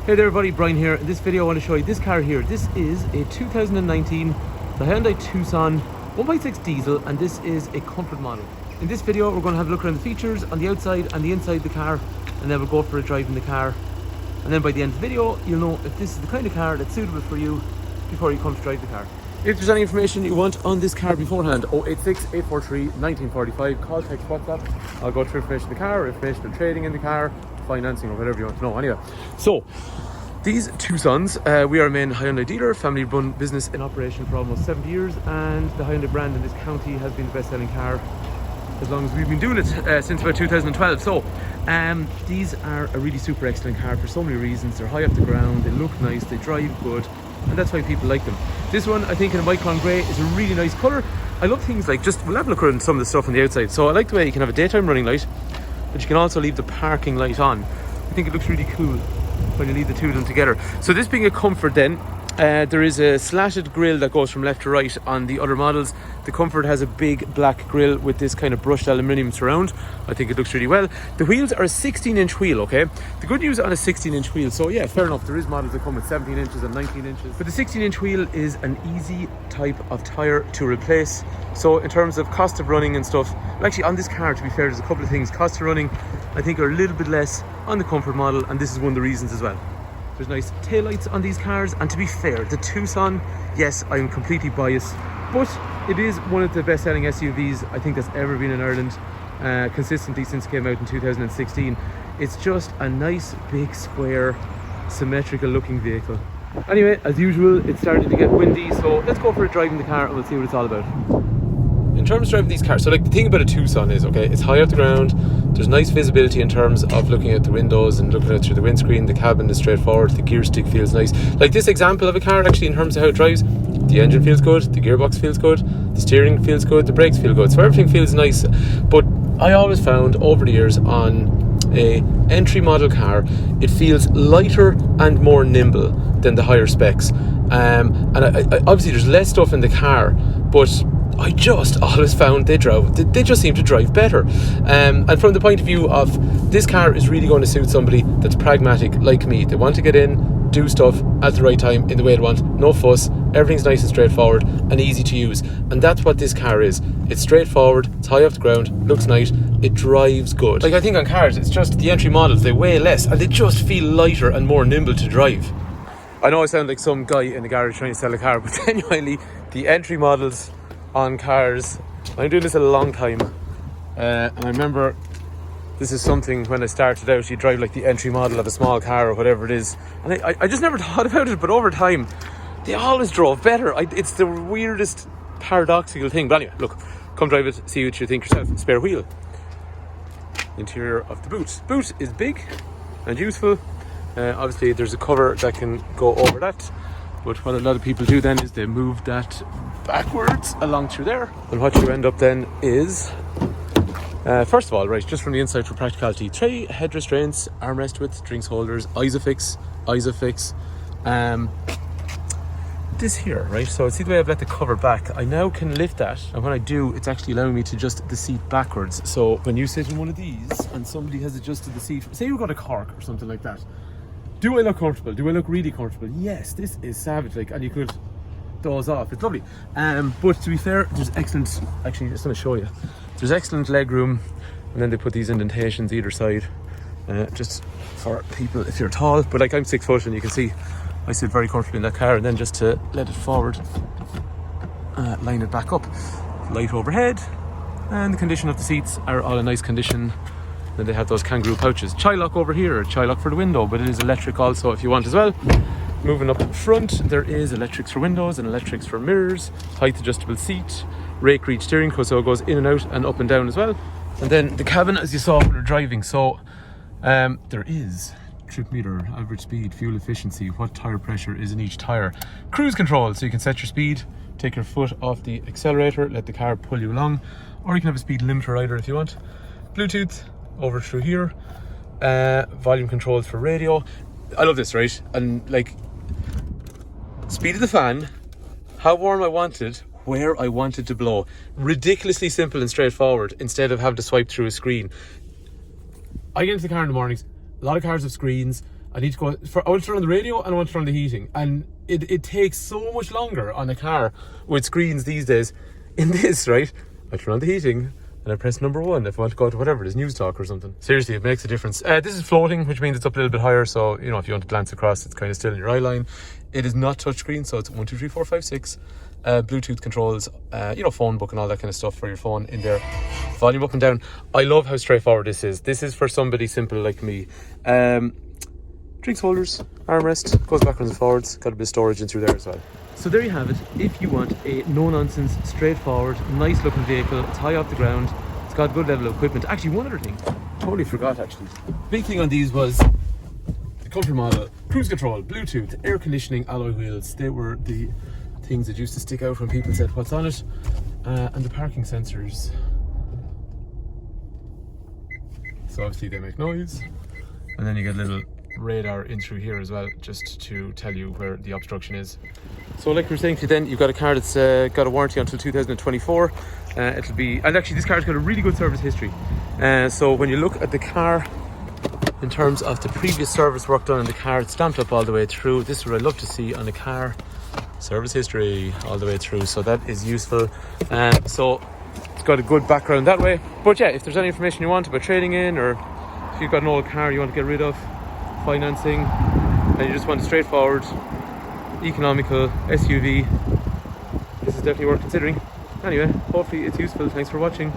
Hey there everybody, Brian here. In this video I want to show you this car here. This is a 2019 the Hyundai Tucson 1.6 diesel, and this is a comfort model. In this video we're going to have a look around the features on the outside and the inside of the car, and then we'll go for a drive in the car. And then by the end of the video you'll know if this is the kind of car that's suitable for you before you come to drive the car. If there's any information you want on this car beforehand, 086 843 1945, call, text, WhatsApp. I'll go through information on the car, information on trading in the car, financing, or whatever you want to know. Anyway, so these Tucsons, we are a main Hyundai dealer, family run business in operation for almost 70 years, and the Hyundai brand in this county has been the best selling car as long as we've been doing it, since about 2012. So these are a really super excellent car for so many reasons. They're high off the ground, they look nice, they drive good, and that's why people like them. This one, I think, in a micron grey is a really nice colour. I love things like, we'll have a look around some of the stuff on the outside. So I like the way you can have a daytime running light, but you can also leave the parking light on. I think it looks really cool when you leave the two of them together. So this being a comfort then, there is a slatted grille that goes from left to right on the other models. The Comfort has a big black grille with this kind of brushed aluminium surround. I think it looks really well. The wheels are a 16-inch wheel, okay? The good news on a 16-inch wheel, so yeah, fair enough, there is models that come with 17 inches and 19 inches. But the 16-inch wheel is an easy type of tyre to replace. So in terms of cost of running and stuff, well, actually on this car, to be fair, there's a couple of things. Cost of running, I think, are a little bit less on the Comfort model, and this is one of the reasons as well. There's nice taillights on these cars, and to be fair, the Tucson, yes, I'm completely biased, but it is one of the best selling SUVs I think that's ever been in Ireland, consistently since it came out in 2016. It's just a nice, big, square, symmetrical looking vehicle. Anyway, as usual, it's starting to get windy, so let's go for a drive in the car and we'll see what it's all about. In terms of driving these cars, so like the thing about a Tucson is, okay, it's high off the ground, there's nice visibility in terms of looking out the windows and looking out through the windscreen, the cabin is straightforward, the gear stick feels nice. Like this example of a car, actually, in terms of how it drives, the engine feels good, the gearbox feels good, the steering feels good, the brakes feel good, so everything feels nice. But I always found over the years on a entry model car, it feels lighter and more nimble than the higher specs. And I obviously there's less stuff in the car, but I just always found they just seem to drive better. And from the point of view of this car is really going to suit somebody that's pragmatic like me. They want to get in, do stuff at the right time in the way they want, no fuss, everything's nice and straightforward and easy to use. And that's what this car is. It's straightforward, it's high off the ground, looks nice, it drives good. Like I think on cars, it's just the entry models, they weigh less and they just feel lighter and more nimble to drive. I know I sound like some guy in the garage trying to sell a car, but genuinely, the entry models on cars, I'm doing this a long time, and I remember this is something when I started out, you drive like the entry model of a small car or whatever it is, and I just never thought about it, but over time they always drove better. It's the weirdest paradoxical thing, but anyway, look, come drive it, see what you think yourself. Spare wheel, interior of the boot is big and useful. Obviously there's a cover that can go over that, but what a lot of people do then is they move that backwards along through there, and what you end up then is first of all, right, just from the inside for practicality, tray, head restraints, armrest width, drinks holders, isofix, this here, right, so see the way I've let the cover back, I now can lift that, and when I do, it's actually allowing me to adjust the seat backwards. So when you sit in one of these and somebody has adjusted the seat, say you got a Cork or something like that, do I look comfortable? Do I look really comfortable? Yes, this is savage, like, and you could doze off, it's lovely. But to be fair, there's excellent, actually just going to show you, there's excellent leg room, and then they put these indentations either side, just for people if you're tall, but like I'm 6 foot and you can see I sit very comfortably in that car. And then just to let it forward, line it back up, light overhead, and the condition of the seats are all in nice condition. Then they have those kangaroo pouches, child lock over here, child lock for the window, but it is electric also if you want as well. Moving up front, there is electrics for windows and electrics for mirrors, height adjustable seat, rake reach steering, so it goes in and out and up and down as well. And then the cabin, as you saw when we were driving, so there is trip meter, average speed, fuel efficiency, what tire pressure is in each tire, cruise control, so you can set your speed, take your foot off the accelerator, let the car pull you along, or you can have a speed limiter rider if you want. Bluetooth over through here, volume controls for radio. I love this, right? And like, speed of the fan, how warm I wanted, where I wanted to blow. Ridiculously simple and straightforward instead of having to swipe through a screen. I get into the car in the mornings, a lot of cars have screens, I need to go I want to turn on the radio and I want to turn on the heating, and it takes so much longer on a car with screens these days. In this, right, I turn on the heating and I press number 1 if I want to go to whatever it is, news talk or something. Seriously, it makes a difference. This is floating, which means it's up a little bit higher, so you know, if you want to glance across, it's kind of still in your eye line. It is not touchscreen, so it's 1, 2, 3, 4, 5, 6 Bluetooth controls, you know, phone book and all that kind of stuff for your phone in there. Volume up and down. I love how straightforward this is. This is for somebody simple like me. Drinks holders, armrest, goes backwards and forwards, got a bit of storage in through there as well. So there you have it. If you want a no-nonsense, straightforward, nice looking vehicle, it's high off the ground, it's got a good level of equipment. Actually, one other thing, totally forgot actually. Big thing on these was the comfort model, cruise control, Bluetooth, air conditioning, alloy wheels. They were the things that used to stick out when people said what's on it. And the parking sensors. So obviously they make noise. And then you get a little radar in through here as well, just to tell you where the obstruction is. So like we were saying to you then, you've got a car that's got a warranty until 2024. It'll be, and actually this car's got a really good service history. So when you look at the car in terms of the previous service work done on the car, it's stamped up all the way through. This is what I love to see on a car, service history all the way through, so that is useful. So it's got a good background that way. But yeah, if there's any information you want about trading in, or if you've got an old car you want to get rid of, financing, and you just want a straightforward, economical SUV, this is definitely worth considering. Anyway, hopefully it's useful. Thanks for watching.